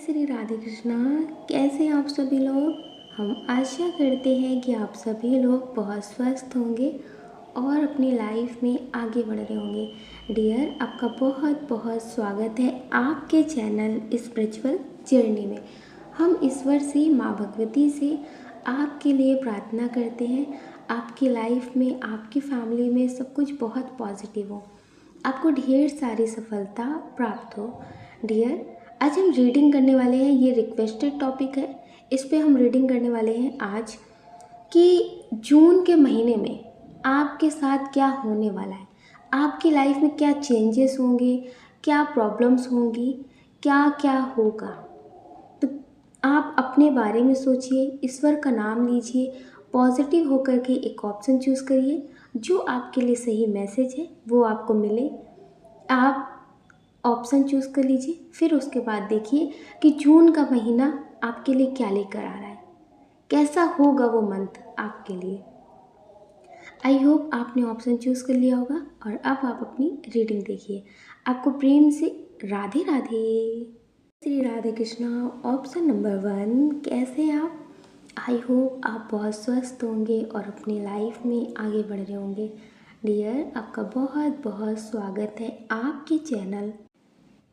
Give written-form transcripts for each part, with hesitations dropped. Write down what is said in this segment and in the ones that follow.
श्री राधे कृष्णा। कैसे हैं आप सभी लोग। हम आशा करते हैं कि आप सभी लोग बहुत स्वस्थ होंगे और अपनी लाइफ में आगे बढ़ रहे होंगे। डियर, आपका बहुत बहुत स्वागत है आपके चैनल स्पिरिचुअल जर्नी में। हम ईश्वर से, माँ भगवती से आपके लिए प्रार्थना करते हैं, आपकी लाइफ में, आपकी फैमिली में सब कुछ बहुत पॉजिटिव हो, आपको ढेर सारी सफलता प्राप्त हो। डियर, आज हम रीडिंग करने वाले हैं। ये रिक्वेस्टेड टॉपिक है, इस पे हम रीडिंग करने वाले हैं आज कि जून के महीने में आपके साथ क्या होने वाला है, आपकी लाइफ में क्या चेंजेस होंगे, क्या प्रॉब्लम्स होंगी, क्या क्या होगा। तो आप अपने बारे में सोचिए, ईश्वर का नाम लीजिए, पॉजिटिव होकर के एक ऑप्शन चूज़ करिए जो आपके लिए सही मैसेज है वो आपको मिले। आप ऑप्शन चूज़ कर लीजिए, फिर उसके बाद देखिए कि जून का महीना आपके लिए क्या लेकर आ रहा है, कैसा होगा वो मंथ आपके लिए। आई होप आपने ऑप्शन चूज़ कर लिया होगा और अब आप अपनी रीडिंग देखिए। आपको प्रेम से राधे राधे। श्री राधे कृष्णा। ऑप्शन नंबर 1, कैसे हैं आप। आई होप आप बहुत स्वस्थ होंगे और अपनी लाइफ में आगे बढ़ रहे होंगे। डियर, आपका बहुत बहुत स्वागत है आपके चैनल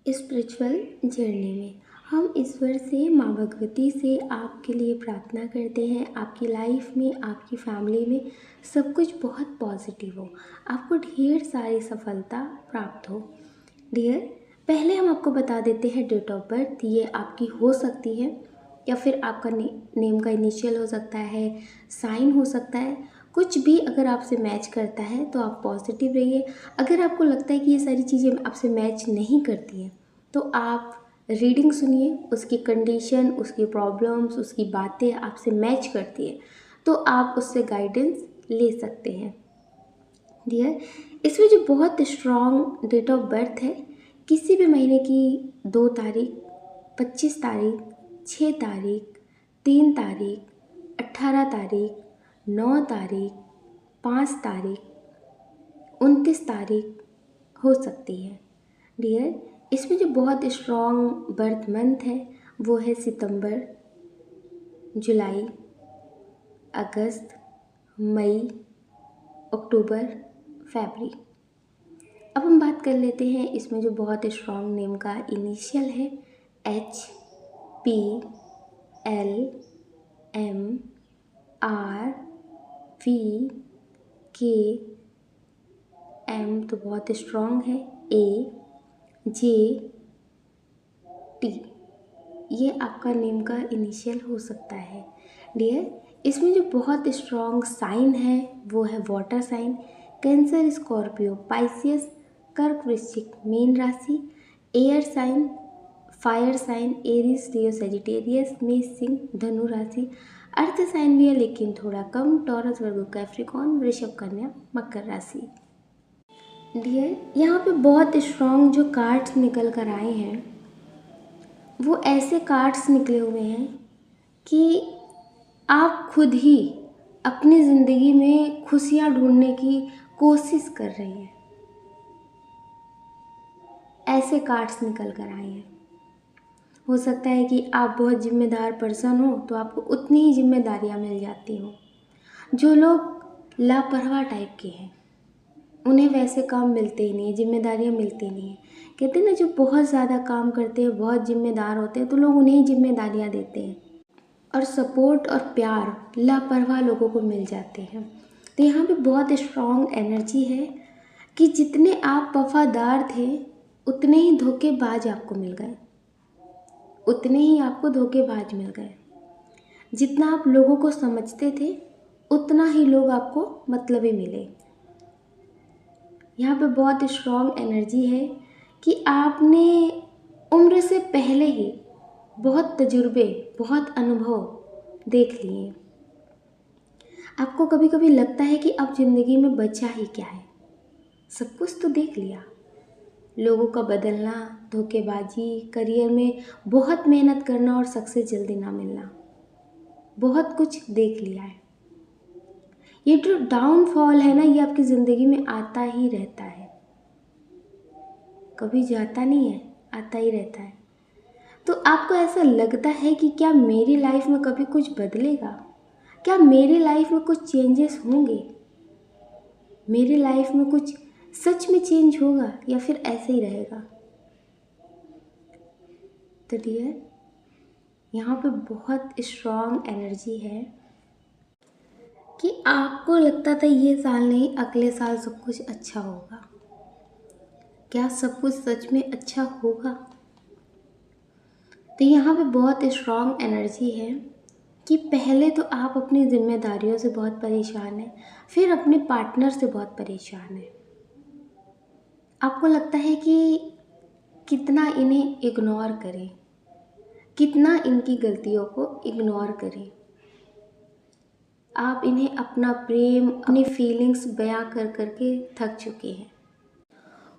स्पिरिचुअल जर्नी में। हम ईश्वर से, माँ भगवती से आपके लिए प्रार्थना करते हैं, आपकी लाइफ में, आपकी फैमिली में सब कुछ बहुत पॉजिटिव हो, आपको ढेर सारी सफलता प्राप्त हो। डियर, पहले हम आपको बता देते हैं डेट ऑफ बर्थ। ये आपकी हो सकती है या फिर आपका नेम का इनिशियल हो सकता है, साइन हो सकता है, कुछ भी अगर आपसे मैच करता है तो आप पॉजिटिव रहिए। अगर आपको लगता है कि ये सारी चीज़ें आपसे मैच नहीं करती हैं तो आप रीडिंग सुनिए, उसकी कंडीशन, उसकी प्रॉब्लम्स, उसकी बातें आपसे मैच करती है तो आप उससे गाइडेंस ले सकते हैं। डियर, इसमें जो बहुत स्ट्रॉन्ग डेट ऑफ बर्थ है, किसी भी महीने की 2 तारीख, 25 तारीख, 6 तारीख, 3 तारीख, 18 तारीख, 9 तारीख, 5 तारीख, 29 तारीख हो सकती है। डियर, इसमें जो बहुत स्ट्रॉन्ग बर्थ मंथ है वो है सितंबर, जुलाई, अगस्त, मई, अक्टूबर, फरवरी। अब हम बात कर लेते हैं इसमें जो बहुत स्ट्रॉन्ग नेम का इनिशियल है, H, P, L, M, R, V, K, M तो बहुत स्ट्रॉन्ग है, A, J, T। ये आपका नेम का इनिशियल हो सकता है। डियर, इसमें जो बहुत स्ट्रॉन्ग साइन है वो है water sign, Cancer, Scorpio, Pisces, कर्क, वृश्चिक, मीन राशि, air sign, fire sign, Aries, Leo, Sagittarius, मेष, सिंह, धनु राशि, अर्थ साइन भी है लेकिन थोड़ा कम, टॉरस, वर्गो, कैप्रिकॉर्न, वृषभ, कन्या, मकर राशि। डियर, यहाँ पे बहुत स्ट्रॉन्ग जो कार्ड्स निकल कर आए हैं वो ऐसे कार्ड्स निकले हुए हैं कि आप खुद ही अपनी ज़िंदगी में खुशियाँ ढूंढने की कोशिश कर रही हैं। ऐसे कार्ड्स निकल कर आए हैं। हो सकता है कि आप बहुत जिम्मेदार पर्सन हो तो आपको उतनी ही जिम्मेदारियाँ मिल जाती हो। जो लोग लापरवाह टाइप के हैं उन्हें वैसे काम मिलते ही नहीं है, जिम्मेदारियाँ मिलती नहीं है। कहते हैं ना, जो बहुत ज़्यादा काम करते हैं, बहुत जिम्मेदार होते हैं तो लोग उन्हें ही जिम्मेदारियाँ देते हैं और सपोर्ट और प्यार लापरवाह लोगों को मिल जाते हैं। तो यहाँ पे बहुत स्ट्रॉन्ग एनर्जी है कि जितने आप वफादार थे उतने ही धोखेबाज आपको मिल गए, उतने ही आपको धोखेबाज मिल गए। जितना आप लोगों को समझते थे उतना ही लोग आपको मतलबी मिले। यहाँ पे बहुत स्ट्रॉन्ग एनर्जी है कि आपने उम्र से पहले ही बहुत तजुर्बे, बहुत अनुभव देख लिए। आपको कभी कभी लगता है कि अब ज़िंदगी में बचा ही क्या है, सब कुछ तो देख लिया। लोगों का बदलना, धोखेबाजी, करियर में बहुत मेहनत करना और सक्सेस जल्दी ना मिलना, बहुत कुछ देख लिया है। ये जो डाउनफॉल है ना, ये आपकी ज़िंदगी में आता ही रहता है, कभी जाता नहीं है, आता ही रहता है। तो आपको ऐसा लगता है कि क्या मेरी लाइफ में कभी कुछ बदलेगा? क्या मेरी लाइफ में कुछ चेंजेस होंगे? मेरी लाइफ में कुछ सच में चेंज होगा या फिर ऐसे ही रहेगा? तो डियर, यहाँ पे बहुत स्ट्रॉन्ग एनर्जी है कि आपको लगता था ये साल नहीं अगले साल सब कुछ अच्छा होगा। क्या सब कुछ सच में अच्छा होगा? तो यहाँ पे बहुत स्ट्रॉन्ग एनर्जी है कि पहले तो आप अपनी जिम्मेदारियों से बहुत परेशान हैं, फिर अपने पार्टनर से बहुत परेशान हैं। आपको लगता है कि कितना इन्हें इग्नोर करें, कितना इनकी गलतियों को इग्नोर करें। आप इन्हें अपना प्रेम, अपनी फीलिंग्स बयां कर करके थक चुके हैं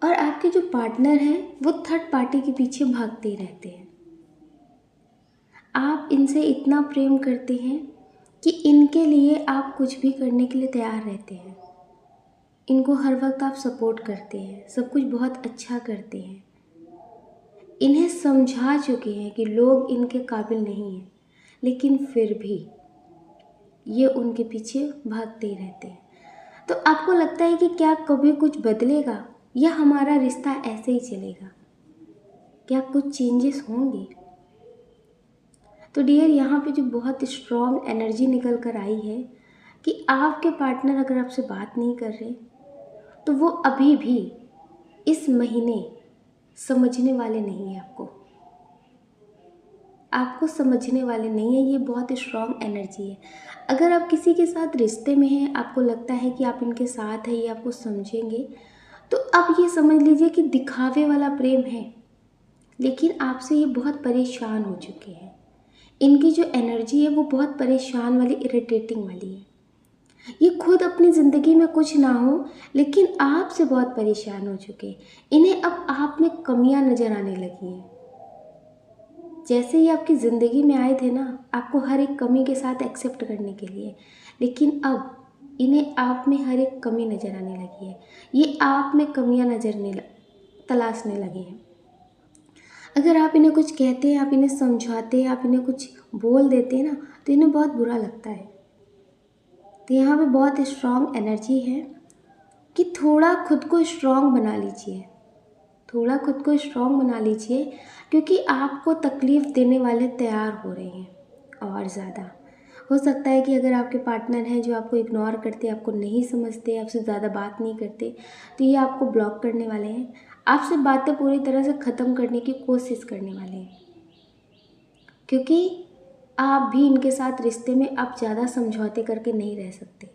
और आपके जो पार्टनर हैं वो थर्ड पार्टी के पीछे भागते ही रहते हैं। आप इनसे इतना प्रेम करते हैं कि इनके लिए आप कुछ भी करने के लिए तैयार रहते हैं। इनको हर वक्त आप सपोर्ट करते हैं, सब कुछ बहुत अच्छा करते हैं। इन्हें समझा चुके हैं कि लोग इनके काबिल नहीं हैं, लेकिन फिर भी ये उनके पीछे भागते ही रहते हैं। तो आपको लगता है कि क्या कभी कुछ बदलेगा या हमारा रिश्ता ऐसे ही चलेगा? क्या कुछ चेंजेस होंगे? तो डियर, यहाँ पे जो बहुत स्ट्रॉन्ग एनर्जी निकल कर आई है कि आपके पार्टनर अगर आपसे बात नहीं कर रहे तो वो अभी भी इस महीने समझने वाले नहीं है। आपको समझने वाले नहीं है। ये बहुत स्ट्रॉन्ग एनर्जी है। अगर आप किसी के साथ रिश्ते में हैं, आपको लगता है कि आप इनके साथ हैं, ये आपको समझेंगे, तो अब ये समझ लीजिए कि दिखावे वाला प्रेम है, लेकिन आपसे ये बहुत परेशान हो चुके हैं। इनकी जो एनर्जी है वो बहुत परेशान वाली, इरिटेटिंग वाली है। ये खुद अपनी ज़िंदगी में कुछ ना हो, लेकिन आपसे बहुत परेशान हो चुके हैं। इन्हें अब आप में कमियां नज़र आने लगी हैं। जैसे ही आपकी ज़िंदगी में आए थे ना, आपको हर एक कमी के साथ एक्सेप्ट करने के लिए, लेकिन अब इन्हें आप में हर एक कमी नज़र आने लगी है। ये आप में कमियां तलाशने लगे हैं। अगर आप इन्हें कुछ कहते हैं, आप इन्हें समझाते हैं, आप इन्हें कुछ बोल देते हैं ना, तो इन्हें बहुत बुरा लगता है। तो यहाँ पे बहुत स्ट्रॉन्ग एनर्जी है कि थोड़ा खुद को स्ट्रॉन्ग बना लीजिए, थोड़ा खुद को स्ट्रॉन्ग बना लीजिए, क्योंकि आपको तकलीफ़ देने वाले तैयार हो रहे हैं और ज़्यादा। हो सकता है कि अगर आपके पार्टनर हैं जो आपको इग्नोर करते, आपको नहीं समझते, आपसे ज़्यादा बात नहीं करते, तो ये आपको ब्लॉक करने वाले हैं, आपसे बातें पूरी तरह से ख़त्म करने की कोशिश करने वाले हैं, क्योंकि आप भी इनके साथ रिश्ते में अब ज़्यादा समझौते करके नहीं रह सकते।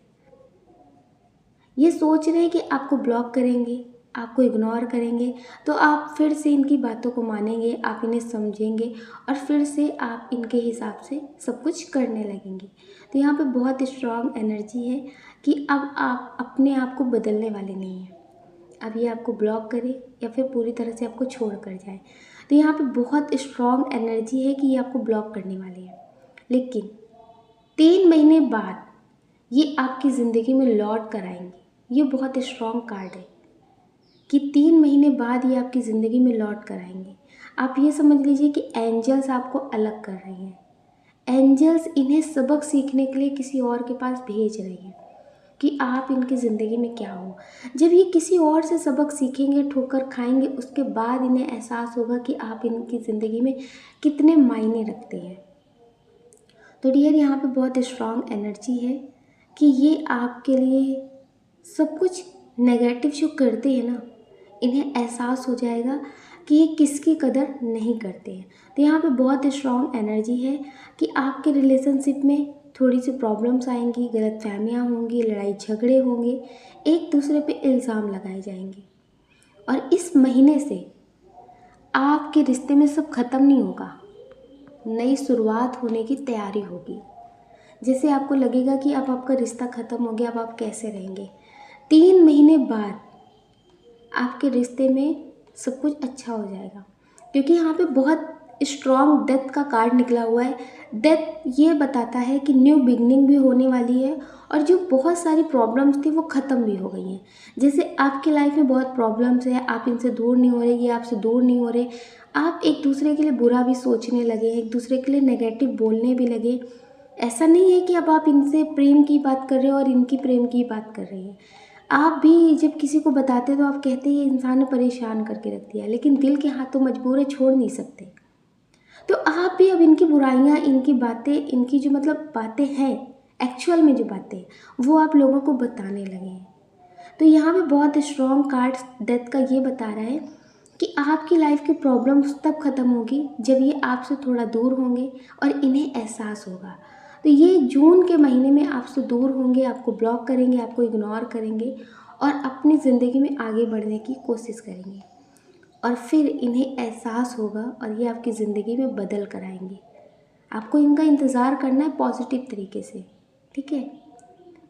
ये सोच रहे हैं कि आपको ब्लॉक करेंगे, आपको इग्नोर करेंगे, तो आप फिर से इनकी बातों को मानेंगे, आप इन्हें समझेंगे और फिर से आप इनके हिसाब से सब कुछ करने लगेंगे। तो यहाँ पे बहुत स्ट्रॉन्ग एनर्जी है कि अब आप अपने आप को बदलने वाले नहीं हैं। अब ये आपको ब्लॉक करे या फिर पूरी तरह से आपको छोड़ कर जाए, तो यहाँ पे बहुत स्ट्रॉन्ग एनर्जी है कि ये आपको ब्लॉक करने वाले हैं। लेकिन 3 महीने बाद ये आपकी ज़िंदगी में लौट कर आएंगे। ये बहुत स्ट्रॉन्ग कार्ड है कि 3 महीने बाद ये आपकी ज़िंदगी में लौट कर आएंगे। आप ये समझ लीजिए कि एंजल्स आपको अलग कर रहे हैं। एंजल्स इन्हें सबक सीखने के लिए किसी और के पास भेज रहे हैं कि आप इनकी ज़िंदगी में क्या हो। जब ये किसी और से सबक सीखेंगे, ठोकर खाएंगे, उसके बाद इन्हें एहसास होगा कि आप इनकी ज़िंदगी में कितने मायने रखते हैं। तो डियर, यहाँ पे बहुत स्ट्रॉन्ग एनर्जी है कि ये आपके लिए सब कुछ नेगेटिव जो करते हैं ना, इन्हें एहसास हो जाएगा कि ये किसकी कदर नहीं करते हैं। तो यहाँ पे बहुत स्ट्रॉन्ग एनर्जी है कि आपके रिलेशनशिप में थोड़ी सी प्रॉब्लम्स आएंगी, गलतफहमियाँ होंगी, लड़ाई झगड़े होंगे, एक दूसरे पे इल्ज़ाम लगाए जाएंगे। और इस महीने से आपके रिश्ते में सब ख़त्म नहीं होगा, नई शुरुआत होने की तैयारी होगी। जैसे आपको लगेगा कि अब आपका रिश्ता ख़त्म हो गया, अब आप कैसे रहेंगे। 3 महीने बाद आपके रिश्ते में सब कुछ अच्छा हो जाएगा, क्योंकि यहाँ पे बहुत स्ट्रॉन्ग डेथ का कार्ड निकला हुआ है। डेथ ये बताता है कि न्यू बिगनिंग भी होने वाली है और जो बहुत सारी प्रॉब्लम्स थी वो ख़त्म भी हो गई हैं। जैसे आपकी लाइफ में बहुत प्रॉब्लम्स है, आप इनसे दूर नहीं हो रहे, ये आपसे दूर नहीं हो रहे, आप एक दूसरे के लिए बुरा भी सोचने लगे, एक दूसरे के लिए नेगेटिव बोलने भी लगे। ऐसा नहीं है कि अब आप इनसे प्रेम की बात कर रहे हो और इनकी प्रेम की बात कर रही हैं। आप भी जब किसी को बताते तो आप कहते हैं ये इंसान ने परेशान करके रख दिया, लेकिन दिल के हाथ तो मजबूर है, छोड़ नहीं सकते। तो आप भी अब इनकी बुराइयाँ, इनकी बातें, इनकी जो मतलब बातें हैं, एक्चुअल में जो बातें हैं, वो आप लोगों को बताने लगे हैं। तो यहाँ पे बहुत स्ट्रॉन्ग कार्ड्स डेथ का ये बता रहा है कि आपकी लाइफ की प्रॉब्लम्स तब ख़त्म होगी जब ये आपसे थोड़ा दूर होंगे और इन्हें एहसास होगा। तो ये जून के महीने में आपसे दूर होंगे, आपको ब्लॉक करेंगे, आपको इग्नोर करेंगे और अपनी ज़िंदगी में आगे बढ़ने की कोशिश करेंगे। और फिर इन्हें एहसास होगा और ये आपकी ज़िंदगी में बदल कर आएंगे। आपको इनका इंतज़ार करना है पॉजिटिव तरीके से, ठीक है।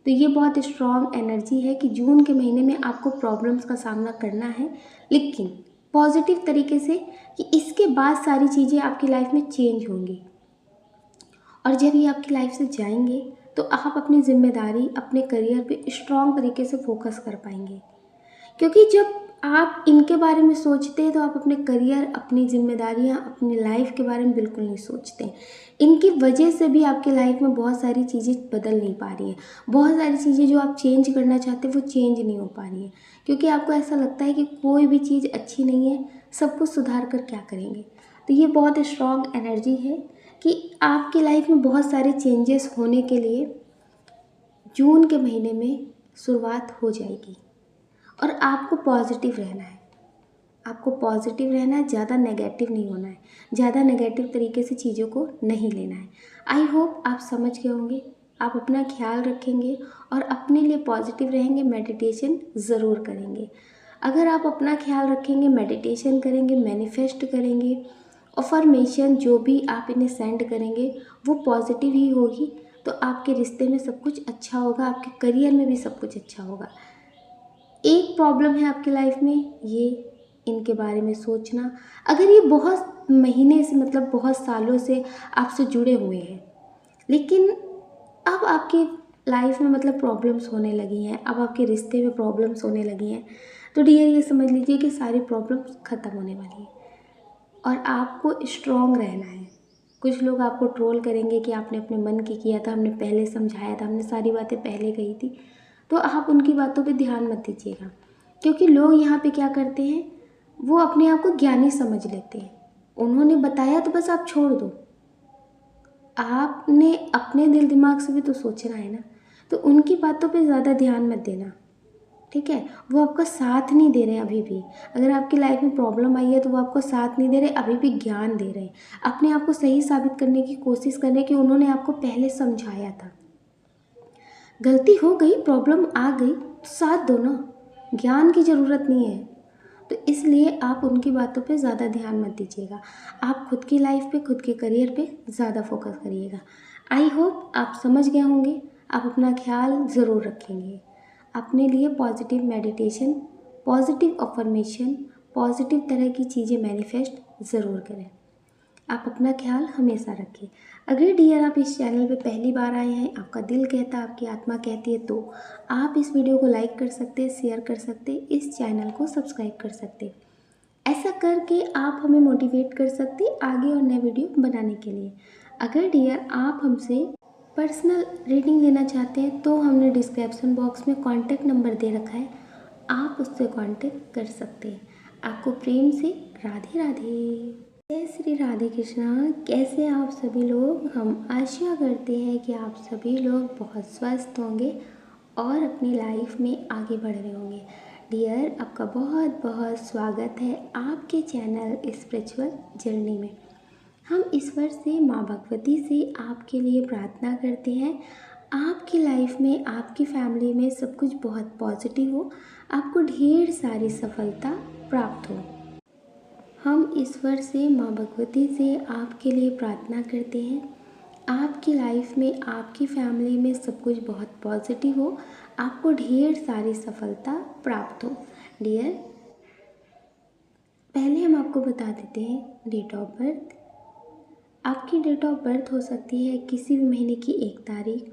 तो ये बहुत स्ट्रॉन्ग एनर्जी है कि जून के महीने में आपको प्रॉब्लम्स का सामना करना है, लेकिन पॉजिटिव तरीके से, कि इसके बाद सारी चीज़ें आपकी लाइफ में चेंज होंगी। और जब ये आपकी लाइफ से जाएंगे तो आप अपनी ज़िम्मेदारी, अपने करियर पे स्ट्रॉन्ग तरीके से फोकस कर पाएंगे। क्योंकि जब आप इनके बारे में सोचते हैं तो आप अपने करियर, अपनी जिम्मेदारियां, अपनी लाइफ के बारे में बिल्कुल नहीं सोचते। इनकी वजह से भी आपकी लाइफ में बहुत सारी चीज़ें बदल नहीं पा रही हैं। बहुत सारी चीज़ें जो आप चेंज करना चाहते हैं वो चेंज नहीं हो पा रही हैं, क्योंकि आपको ऐसा लगता है कि कोई भी चीज़ अच्छी नहीं है, सब कुछ सुधार कर क्या करेंगे। तो ये बहुत स्ट्रॉन्ग एनर्जी है कि आपकी लाइफ में बहुत सारे चेंजेस होने के लिए जून के महीने में शुरुआत हो जाएगी। और आपको पॉजिटिव रहना है, आपको पॉजिटिव रहना है, ज़्यादा नेगेटिव नहीं होना है, ज़्यादा नेगेटिव तरीके से चीज़ों को नहीं लेना है। आई होप आप समझ गए होंगे। आप अपना ख्याल रखेंगे और अपने लिए पॉजिटिव रहेंगे, मेडिटेशन ज़रूर करेंगे। अगर आप अपना ख्याल रखेंगे, मेडिटेशन करेंगे, मैनिफेस्ट करेंगे, अफर्मेशन जो भी आप इन्हें सेंड करेंगे वो पॉजिटिव ही होगी, तो आपके रिश्ते में सब कुछ अच्छा होगा, आपके करियर में भी सब कुछ अच्छा होगा। एक प्रॉब्लम है आपकी लाइफ में, ये इनके बारे में सोचना। अगर ये बहुत महीने से, मतलब बहुत सालों से आपसे जुड़े हुए हैं, लेकिन अब आपकी लाइफ में मतलब प्रॉब्लम्स होने लगी हैं, अब आपके रिश्ते में प्रॉब्लम्स होने लगी हैं, तो डियर ये समझ लीजिए कि सारी प्रॉब्लम्स ख़त्म होने वाली है और आपको स्ट्रॉन्ग रहना है। कुछ लोग आपको ट्रोल करेंगे कि आपने अपने मन की किया था, हमने पहले समझाया था, हमने सारी बातें पहले कही थी, तो आप उनकी बातों पे ध्यान मत दीजिएगा। क्योंकि लोग यहाँ पे क्या करते हैं, वो अपने आप को ज्ञानी समझ लेते हैं। उन्होंने बताया तो बस आप छोड़ दो। आपने अपने दिल दिमाग से भी तो सोचना है ना, तो उनकी बातों पे ज़्यादा ध्यान मत देना, ठीक है। वो आपका साथ नहीं दे रहे हैं अभी भी। अगर आपकी लाइफ में प्रॉब्लम आई है तो वो आपको साथ नहीं दे रहे, अभी भी ज्ञान दे रहे हैं, अपने आप को सही साबित करने की कोशिश कर रहे हैं कि उन्होंने आपको पहले समझाया था। गलती हो गई, प्रॉब्लम आ गई तो साथ दो ना, ज्ञान की ज़रूरत नहीं है। तो इसलिए आप उनकी बातों पे ज़्यादा ध्यान मत दीजिएगा। आप खुद की लाइफ पे, खुद के करियर पे ज़्यादा फोकस करिएगा। आई होप आप समझ गए होंगे। आप अपना ख्याल ज़रूर रखेंगे। अपने लिए positive meditation, positive affirmation, positive तरह की चीज़ें मैनिफेस्ट ज़रूर करें। आप अपना ख्याल हमेशा रखें। अगर डियर आप इस चैनल पे पहली बार आए हैं, आपका दिल कहता है, आपकी आत्मा कहती है, तो आप इस वीडियो को लाइक कर सकते हैं, शेयर कर सकते हैं, इस चैनल को सब्सक्राइब कर सकते हैं। ऐसा करके आप हमें मोटिवेट कर सकते हैं आगे और नए वीडियो बनाने के लिए। अगर डियर आप हमसे पर्सनल रीडिंग लेना चाहते हैं तो हमने डिस्क्रिप्शन बॉक्स में कॉन्टैक्ट नंबर दे रखा है, आप उससे कॉन्टैक्ट कर सकते हैं। आपको प्रेम से राधे राधे। जय श्री राधे कृष्णा। कैसे आप सभी लोग। हम आशा करते हैं कि आप सभी लोग बहुत स्वस्थ होंगे और अपनी लाइफ में आगे बढ़ रहे होंगे। डियर आपका बहुत बहुत स्वागत है आपके चैनल स्पिरिचुअल जर्नी में। हम ईश्वर से, माँ भगवती से आपके लिए प्रार्थना करते हैं, आपकी लाइफ में, आपकी फैमिली में सब कुछ बहुत पॉजिटिव हो, आपको ढेर सारी सफलता प्राप्त हो। हम ईश्वर से, माँ भगवती से आपके लिए प्रार्थना करते हैं, आपकी लाइफ में, आपकी फैमिली में सब कुछ बहुत पॉजिटिव हो, आपको ढेर सारी सफलता प्राप्त हो। डियर पहले हम आपको बता देते हैं डेट ऑफ बर्थ। आपकी डेट ऑफ बर्थ हो सकती है किसी भी महीने की 1 तारीख,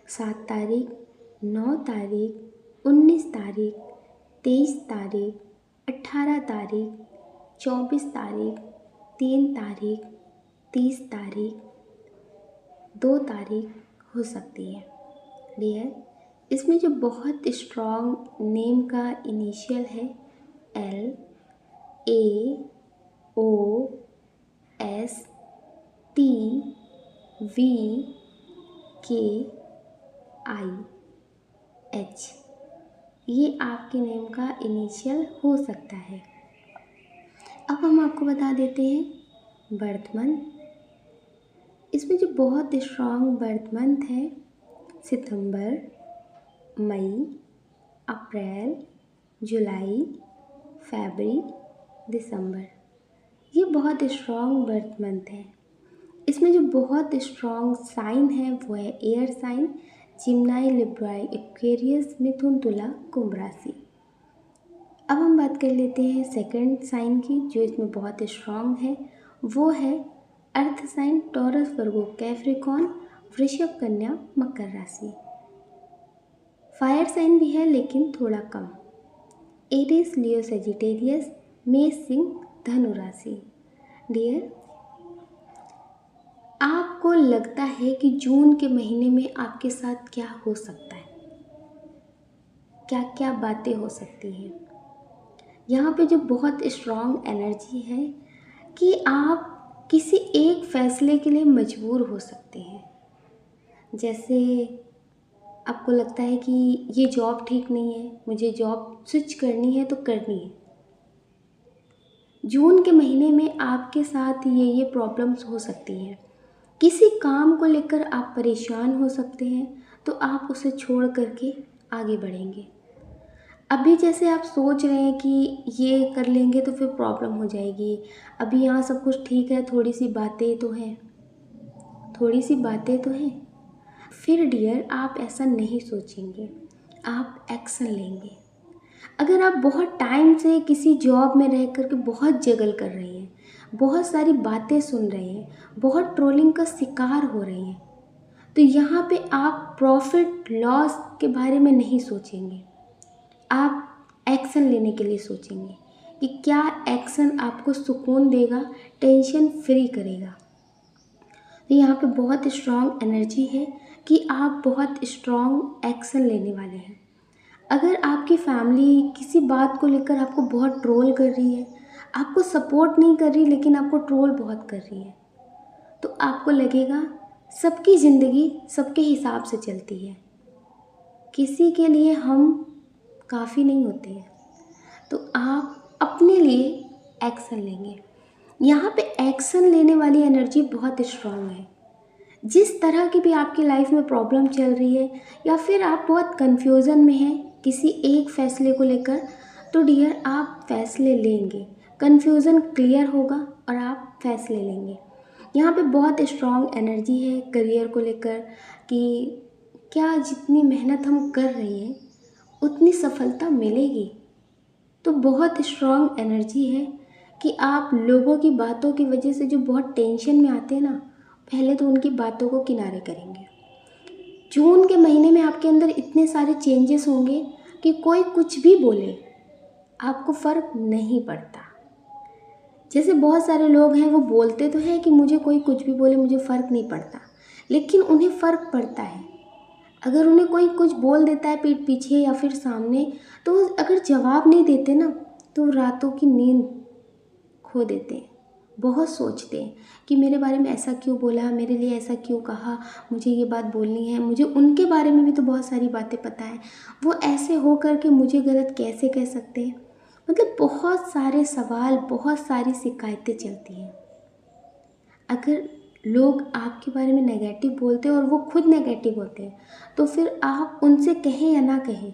7 तारीख, 9 तारीख, 19 तारीख, 23 तारीख, 18 तारीख, 24 तारीख, 3 तारीख, 30 तारीख, 2 तारीख हो सकती है। डियर, इसमें जो बहुत स्ट्रॉन्ग नेम का इनिशियल है L A O S T V K I H, ये आपके नेम का इनिशियल हो सकता है। अब हम आपको बता देते हैं बर्थ मंथ। इसमें जो बहुत स्ट्रॉन्ग बर्थ मंथ है सितंबर, मई, अप्रैल, जुलाई, फरवरी, दिसंबर, ये बहुत स्ट्रॉन्ग बर्थ मंथ है। इसमें जो बहुत स्ट्रॉन्ग साइन है वो है एयर साइन, जिम्नाई, लिब्राई, एक्वेरियस, मिथुन, तुला, कुंभ राशि। अब हम बात कर लेते हैं सेकंड साइन की जो इसमें बहुत स्ट्रॉन्ग है, वो है अर्थ साइन, टॉरस, वर्गो, कैप्रिकॉर्न, वृषभ, कन्या, मकर राशि। फायर साइन भी है लेकिन थोड़ा कम, एरीज, लियो, सेजिटेरियस, मेष, सिंह, धनु राशि। डियर, आपको लगता है कि जून के महीने में आपके साथ क्या हो सकता है, क्या क्या बातें हो सकती हैं। यहाँ पे जो बहुत स्ट्रॉन्ग एनर्जी है कि आप किसी एक फैसले के लिए मजबूर हो सकते हैं। जैसे आपको लगता है कि ये जॉब ठीक नहीं है, मुझे जॉब स्विच करनी है तो करनी है। जून के महीने में आपके साथ ये प्रॉब्लम्स हो सकती हैं। किसी काम को लेकर आप परेशान हो सकते हैं तो आप उसे छोड़ करके आगे बढ़ेंगे। अभी जैसे आप सोच रहे हैं कि ये कर लेंगे तो फिर प्रॉब्लम हो जाएगी, अभी यहाँ सब कुछ ठीक है, थोड़ी सी बातें तो हैं, फिर डियर आप ऐसा नहीं सोचेंगे, आप एक्शन लेंगे। अगर आप बहुत टाइम से किसी जॉब में रह कर के बहुत जगल कर रहे हैं, बहुत सारी बातें सुन रहे हैं, बहुत ट्रोलिंग का शिकार हो रहे हैं, तो यहाँ पे आप प्रॉफिट लॉस के बारे में नहीं सोचेंगे, आप एक्शन लेने के लिए सोचेंगे कि क्या एक्शन आपको सुकून देगा, टेंशन फ्री करेगा। तो यहाँ पे बहुत स्ट्रॉन्ग एनर्जी है कि आप बहुत स्ट्रॉन्ग एक्शन लेने वाले हैं। अगर आपकी फैमिली किसी बात को लेकर आपको बहुत ट्रोल कर रही है, आपको सपोर्ट नहीं कर रही लेकिन आपको ट्रोल बहुत कर रही है, तो आपको लगेगा सबकी ज़िंदगी सबके हिसाब से चलती है, किसी के लिए हम काफ़ी नहीं होते हैं, तो आप अपने लिए एक्शन लेंगे। यहाँ पे एक्शन लेने वाली एनर्जी बहुत स्ट्रॉन्ग है। जिस तरह की भी आपकी लाइफ में प्रॉब्लम चल रही है या फिर आप बहुत कन्फ्यूज़न में हैं किसी एक फ़ैसले को लेकर, तो डियर आप फैसले लेंगे, कन्फ्यूज़न क्लियर होगा और आप फैसले लेंगे। यहाँ पे बहुत स्ट्रॉन्ग एनर्जी है करियर को लेकर कि क्या जितनी मेहनत हम कर रहे हैं उतनी सफलता मिलेगी। तो बहुत स्ट्रॉन्ग एनर्जी है कि आप लोगों की बातों की वजह से जो बहुत टेंशन में आते हैं ना, पहले तो उनकी बातों को किनारे करेंगे। जून के महीने में आपके अंदर इतने सारे चेंजेस होंगे कि कोई कुछ भी बोले आपको फ़र्क नहीं पड़ता। जैसे बहुत सारे लोग हैं वो बोलते तो हैं कि मुझे कोई कुछ भी बोले मुझे फ़र्क नहीं पड़ता, लेकिन उन्हें फ़र्क पड़ता है। अगर उन्हें कोई कुछ बोल देता है पीठ पीछे या फिर सामने, तो अगर जवाब नहीं देते ना तो रातों की नींद खो देते हैं, बहुत सोचते हैं कि मेरे बारे में ऐसा क्यों बोला, मेरे लिए ऐसा क्यों कहा, मुझे ये बात बोलनी है, मुझे उनके बारे में भी तो बहुत सारी बातें पता है, वो ऐसे हो कर के मुझे गलत कैसे कह सकते हैं। मतलब बहुत सारे सवाल, बहुत सारी शिकायतें चलती हैं। अगर लोग आपके बारे में नेगेटिव बोलते हैं और वो खुद नेगेटिव होते हैं, तो फिर आप उनसे कहें या ना कहें,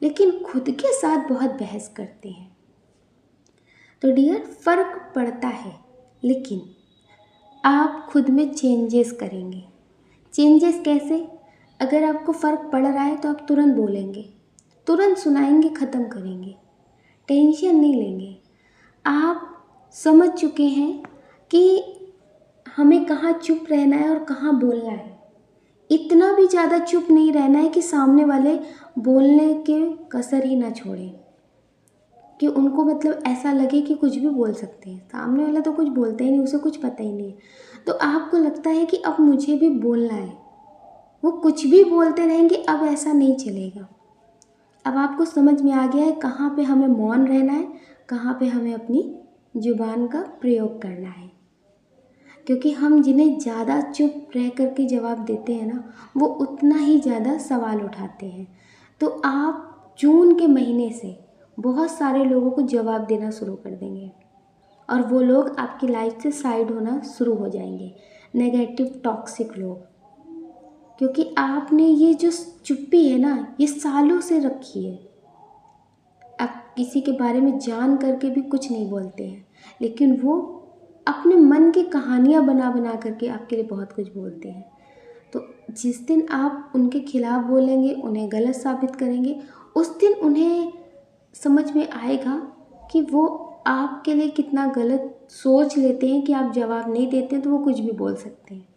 लेकिन खुद के साथ बहुत बहस करते हैं। तो डियर फ़र्क पड़ता है, लेकिन आप खुद में चेंजेस करेंगे। चेंजेस कैसे? अगर आपको फ़र्क पड़ रहा है तो आप तुरंत बोलेंगे, तुरंत सुनाएंगे, ख़त्म करेंगे, टेंशन नहीं लेंगे। आप समझ चुके हैं कि हमें कहाँ चुप रहना है और कहाँ बोलना है। इतना भी ज़्यादा चुप नहीं रहना है कि सामने वाले बोलने के कसर ही ना छोड़ें। कि उनको मतलब ऐसा लगे कि कुछ भी बोल सकते हैं। सामने वाला तो कुछ बोलता ही नहीं, उसे कुछ पता ही नहीं है। तो आपको लगता है कि अब मुझे भी बोलना है, वो कुछ भी बोलते रहेंगे, अब ऐसा नहीं चलेगा। अब आपको समझ में आ गया है कहाँ पे हमें मौन रहना है, कहाँ पे हमें अपनी ज़ुबान का प्रयोग करना है। क्योंकि हम जिन्हें ज़्यादा चुप रह कर के जवाब देते हैं ना, वो उतना ही ज़्यादा सवाल उठाते हैं। तो आप जून के महीने से बहुत सारे लोगों को जवाब देना शुरू कर देंगे और वो लोग आपकी लाइफ से साइड होना शुरू हो जाएंगे, नेगेटिव टॉक्सिक लोग। क्योंकि आपने ये जो चुप्पी है ना, ये सालों से रखी है। आप किसी के बारे में जान करके भी कुछ नहीं बोलते हैं, लेकिन वो अपने मन की कहानियाँ बना बना करके आपके लिए बहुत कुछ बोलते हैं। तो जिस दिन आप उनके खिलाफ बोलेंगे, उन्हें गलत साबित करेंगे, उस दिन उन्हें समझ में आएगा कि वो आपके लिए कितना गलत सोच लेते हैं कि आप जवाब नहीं देते हैं तो वो कुछ भी बोल सकते हैं।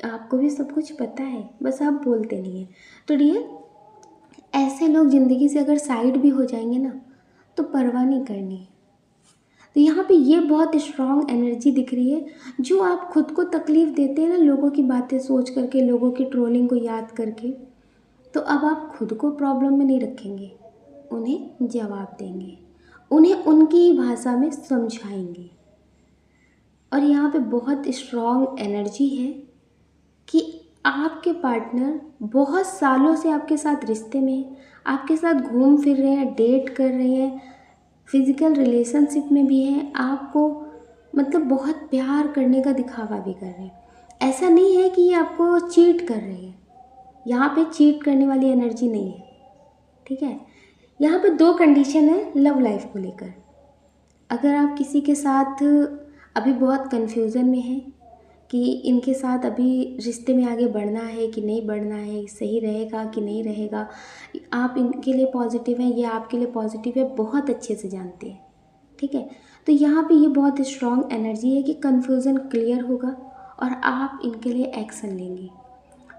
आपको भी सब कुछ पता है, बस आप बोलते नहीं हैं। तो डियर, ऐसे लोग ज़िंदगी से अगर साइड भी हो जाएंगे ना, तो परवाह नहीं करनी है। तो यहाँ पे ये बहुत स्ट्रॉन्ग एनर्जी दिख रही है। जो आप खुद को तकलीफ़ देते हैं ना, लोगों की बातें सोच करके, लोगों की ट्रोलिंग को याद करके, तो अब आप खुद को प्रॉब्लम में नहीं रखेंगे, उन्हें जवाब देंगे, उन्हें उनकी ही भाषा में समझाएंगे। और यहाँ पे बहुत स्ट्रॉन्ग एनर्जी है कि आपके पार्टनर बहुत सालों से आपके साथ रिश्ते में है, आपके साथ घूम फिर रहे हैं, डेट कर रहे हैं, फिज़िकल रिलेशनशिप में भी हैं, आपको मतलब बहुत प्यार करने का दिखावा भी कर रहे हैं। ऐसा नहीं है कि ये आपको चीट कर रहे हैं, यहाँ पे चीट करने वाली एनर्जी नहीं है, ठीक है। यहाँ पे दो कंडीशन है लव लाइफ को लेकर। अगर आप किसी के साथ अभी बहुत कन्फ्यूज़न में हैं कि इनके साथ अभी रिश्ते में आगे बढ़ना है कि नहीं बढ़ना है, सही रहेगा कि नहीं रहेगा, आप इनके लिए पॉजिटिव हैं, ये आपके लिए पॉजिटिव है, बहुत अच्छे से जानते हैं, ठीक है। तो यहाँ पे ये बहुत स्ट्रॉन्ग एनर्जी है कि कन्फ्यूज़न क्लियर होगा और आप इनके लिए एक्शन लेंगे।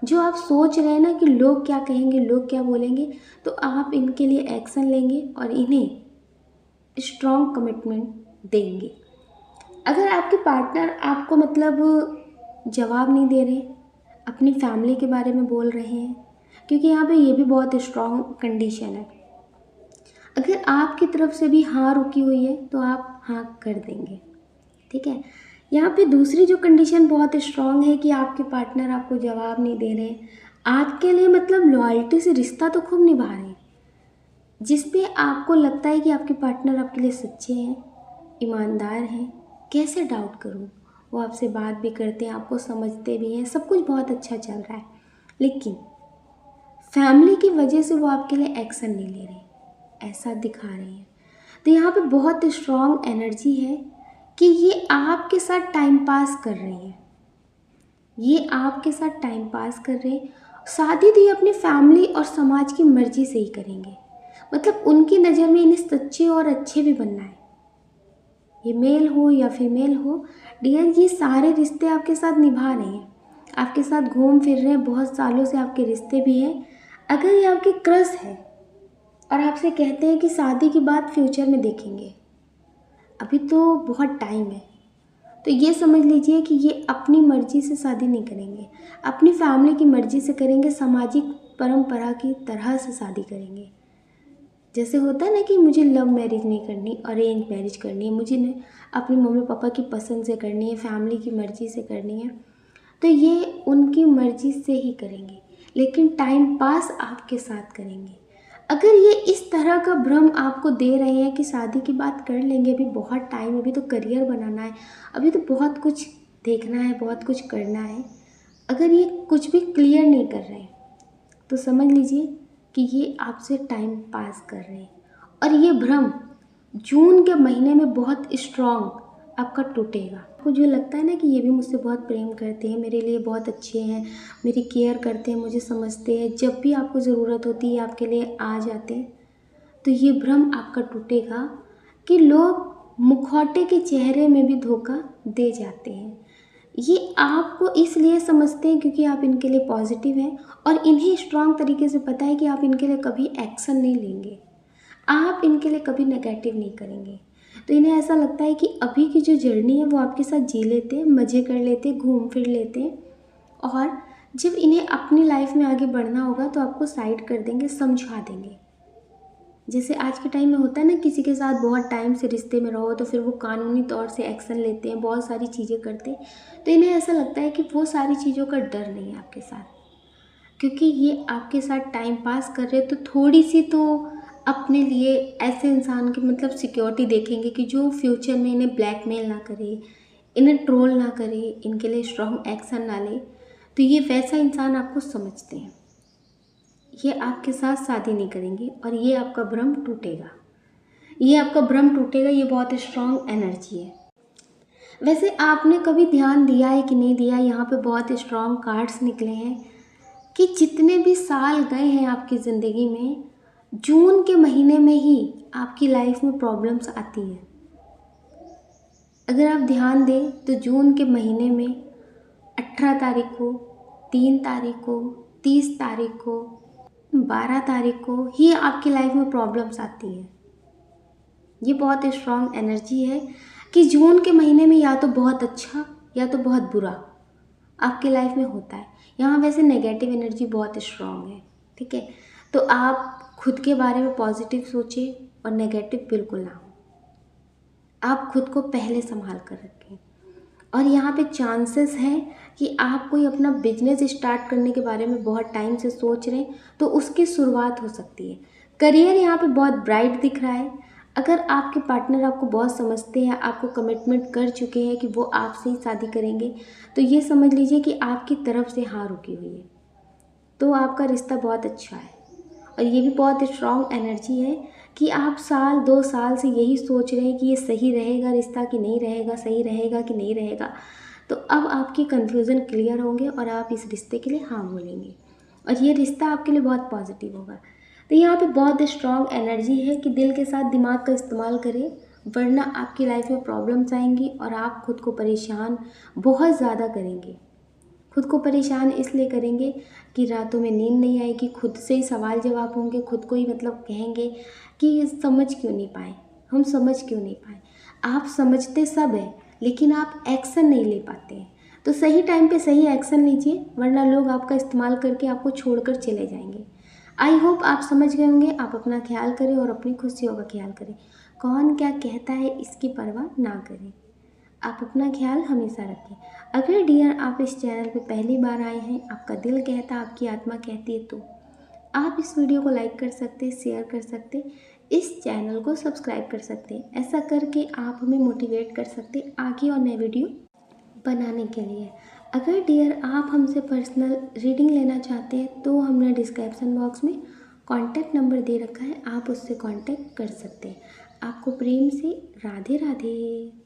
जो आप सोच रहे हैं ना कि लोग क्या कहेंगे, लोग क्या बोलेंगे, तो आप इनके लिए एक्शन लेंगे और इन्हें स्ट्रॉन्ग कमिटमेंट देंगे। अगर आपके पार्टनर आपको मतलब जवाब नहीं दे रहे, अपनी फैमिली के बारे में बोल रहे हैं, क्योंकि यहाँ पे ये भी बहुत स्ट्रॉन्ग कंडीशन है। अगर आपकी तरफ से भी हाँ रुकी हुई है तो आप हाँ कर देंगे, ठीक है। यहाँ पे दूसरी जो कंडीशन बहुत स्ट्रॉन्ग है कि आपके पार्टनर आपको जवाब नहीं दे रहे, आपके लिए मतलब लॉयल्टी से रिश्ता तो खूब निभा रहे हैं, जिस पे आपको लगता है कि आपके पार्टनर आपके लिए सच्चे हैं, ईमानदार हैं, कैसे डाउट करूँ। वो आपसे बात भी करते हैं, आपको समझते भी हैं, सब कुछ बहुत अच्छा चल रहा है, लेकिन फैमिली की वजह से वो आपके लिए एक्शन नहीं ले रहे, ऐसा दिखा रहे हैं। तो यहाँ पे बहुत स्ट्रॉन्ग एनर्जी है कि ये आपके साथ टाइम पास कर रहे हैं, ये आपके साथ टाइम पास कर रहे हैं। शादी तो ये अपनी फैमिली और समाज की मर्जी से ही करेंगे, मतलब उनकी नज़र में इन्हें सच्चे और अच्छे भी बनना है। ये मेल हो या फीमेल हो, डियर, ये सारे रिश्ते आपके साथ निभा रहे हैं, आपके साथ घूम फिर रहे हैं, बहुत सालों से आपके रिश्ते भी हैं। अगर ये आपके क्रश है और आपसे कहते हैं कि शादी की बात फ्यूचर में देखेंगे, अभी तो बहुत टाइम है, तो ये समझ लीजिए कि ये अपनी मर्ज़ी से शादी नहीं करेंगे, अपनी फैमिली की मर्ज़ी से करेंगे, सामाजिक परंपरा की तरह से शादी करेंगे। जैसे होता है ना कि मुझे लव मैरिज नहीं करनी, अरेंज मैरिज करनी है, मुझे अपने मम्मी पापा की पसंद से करनी है, फैमिली की मर्ज़ी से करनी है, तो ये उनकी मर्ज़ी से ही करेंगे, लेकिन टाइम पास आपके साथ करेंगे। अगर ये इस तरह का भ्रम आपको दे रहे हैं कि शादी की बात कर लेंगे, अभी बहुत टाइम है, अभी तो करियर बनाना है, अभी तो बहुत कुछ देखना है, बहुत कुछ करना है, अगर ये कुछ भी क्लियर नहीं कर रहे हैं, तो समझ लीजिए कि ये आपसे टाइम पास कर रहे हैं। और ये भ्रम जून के महीने में बहुत स्ट्रॉन्ग आपका टूटेगा। आपको जो लगता है ना कि ये भी मुझसे बहुत प्रेम करते हैं, मेरे लिए बहुत अच्छे हैं, मेरी केयर करते हैं, मुझे समझते हैं, जब भी आपको ज़रूरत होती है आपके लिए आ जाते हैं, तो ये भ्रम आपका टूटेगा कि लोग मुखौटे के चेहरे में भी धोखा दे जाते हैं। ये आपको इसलिए समझते हैं क्योंकि आप इनके लिए पॉजिटिव हैं और इन्हें स्ट्रॉन्ग तरीके से पता है कि आप इनके लिए कभी एक्शन नहीं लेंगे। आप इनके लिए कभी नेगेटिव नहीं करेंगे। तो इन्हें ऐसा लगता है कि अभी की जो जर्नी है वो आपके साथ जी लेते हैं, मज़े कर लेते हैं, घूम फिर लेते हैं, और जब इन्हें अपनी लाइफ में आगे बढ़ना होगा तो आपको साइड कर देंगे, समझा देंगे। जैसे आज के टाइम में होता है ना, किसी के साथ बहुत टाइम से रिश्ते में रहो तो फिर वो कानूनी तौर से एक्शन लेते हैं, बहुत सारी चीज़ें करते हैं। तो इन्हें ऐसा लगता है कि वो सारी चीज़ों का डर नहीं है आपके साथ, क्योंकि ये आपके साथ टाइम पास कर रहे हैं। तो थोड़ी सी तो अपने लिए ऐसे इंसान की मतलब सिक्योरिटी देखेंगे कि जो फ्यूचर में इन्हें ब्लैकमेल ना करे, इन्हें ट्रोल ना करे, इनके लिए स्ट्रॉन्ग एक्शन ना ले। तो ये वैसा इंसान आपको समझते हैं, ये आपके साथ शादी नहीं करेंगे और ये आपका भ्रम टूटेगा। ये आपका भ्रम टूटेगा, ये बहुत स्ट्रॉन्ग एनर्जी है। वैसे आपने कभी ध्यान दिया है कि नहीं दिया, यहाँ पे बहुत स्ट्रॉन्ग कार्ड्स निकले हैं कि जितने भी साल गए हैं आपकी ज़िंदगी में, जून के महीने में ही आपकी लाइफ में प्रॉब्लम्स आती हैं। अगर आप ध्यान दें तो जून के महीने में 18 तारीख को, 3 तारीख को, 30 तारीख को, 12 तारीख को ही आपकी लाइफ में प्रॉब्लम्स आती हैं। ये बहुत स्ट्रॉन्ग एनर्जी है कि जून के महीने में या तो बहुत अच्छा या तो बहुत बुरा आपकी लाइफ में होता है। यहाँ वैसे नेगेटिव एनर्जी बहुत स्ट्रॉन्ग है, ठीक है। तो आप खुद के बारे में पॉजिटिव सोचें और नेगेटिव बिल्कुल ना हो। आप खुद को पहले संभाल कर रखें। और यहाँ पे चांसेस हैं कि आप कोई अपना बिजनेस स्टार्ट करने के बारे में बहुत टाइम से सोच रहे हैं, तो उसकी शुरुआत हो सकती है। करियर यहाँ पे बहुत ब्राइट दिख रहा है। अगर आपके पार्टनर आपको बहुत समझते हैं, आपको कमिटमेंट कर चुके हैं कि वो आपसे ही शादी करेंगे, तो ये समझ लीजिए कि आपकी तरफ से हाँ रुकी हुई है। तो आपका रिश्ता बहुत अच्छा है। और ये भी बहुत स्ट्रॉन्ग एनर्जी है कि आप साल 2 साल से यही सोच रहे हैं कि ये सही रहेगा रिश्ता कि नहीं रहेगा, सही रहेगा कि नहीं रहेगा। तो अब आपकी कन्फ्यूज़न क्लियर होंगे और आप इस रिश्ते के लिए हाँ बोलेंगे, और ये रिश्ता आपके लिए बहुत पॉजिटिव होगा। तो यहाँ पे बहुत स्ट्रॉन्ग एनर्जी है कि दिल के साथ दिमाग का इस्तेमाल करें, वरना आपकी लाइफ में प्रॉब्लम्स आएंगी और आप खुद को परेशान बहुत ज़्यादा करेंगे। खुद को परेशान इसलिए करेंगे कि रातों में नींद नहीं आएगी, खुद से ही सवाल जवाब होंगे, खुद को ही मतलब कहेंगे कि समझ क्यों नहीं पाए, हम समझ क्यों नहीं पाए। आप समझते सब है लेकिन आप एक्शन नहीं ले पाते हैं। तो सही टाइम पे सही एक्शन लीजिए, वरना लोग आपका इस्तेमाल करके आपको छोड़कर चले जाएंगे। आई होप आप समझ गए होंगे। आप अपना ख्याल करें और अपनी खुशियों का ख्याल करें। कौन क्या कहता है इसकी परवाह ना करें। आप अपना ख्याल हमेशा रखें। अगर डियर आप इस चैनल पे पहली बार आए हैं, आपका दिल कहता, आपकी आत्मा कहती है, तो आप इस वीडियो को लाइक कर सकते, शेयर कर सकते, इस चैनल को सब्सक्राइब कर सकते। ऐसा करके आप हमें मोटिवेट कर सकते आगे और नए वीडियो बनाने के लिए। अगर डियर आप हमसे पर्सनल रीडिंग लेना चाहते हैं तो हमने डिस्क्रिप्शन बॉक्स में कॉन्टैक्ट नंबर दे रखा है, आप उससे कॉन्टैक्ट कर सकते हैं। आपको प्रेम से राधे राधे।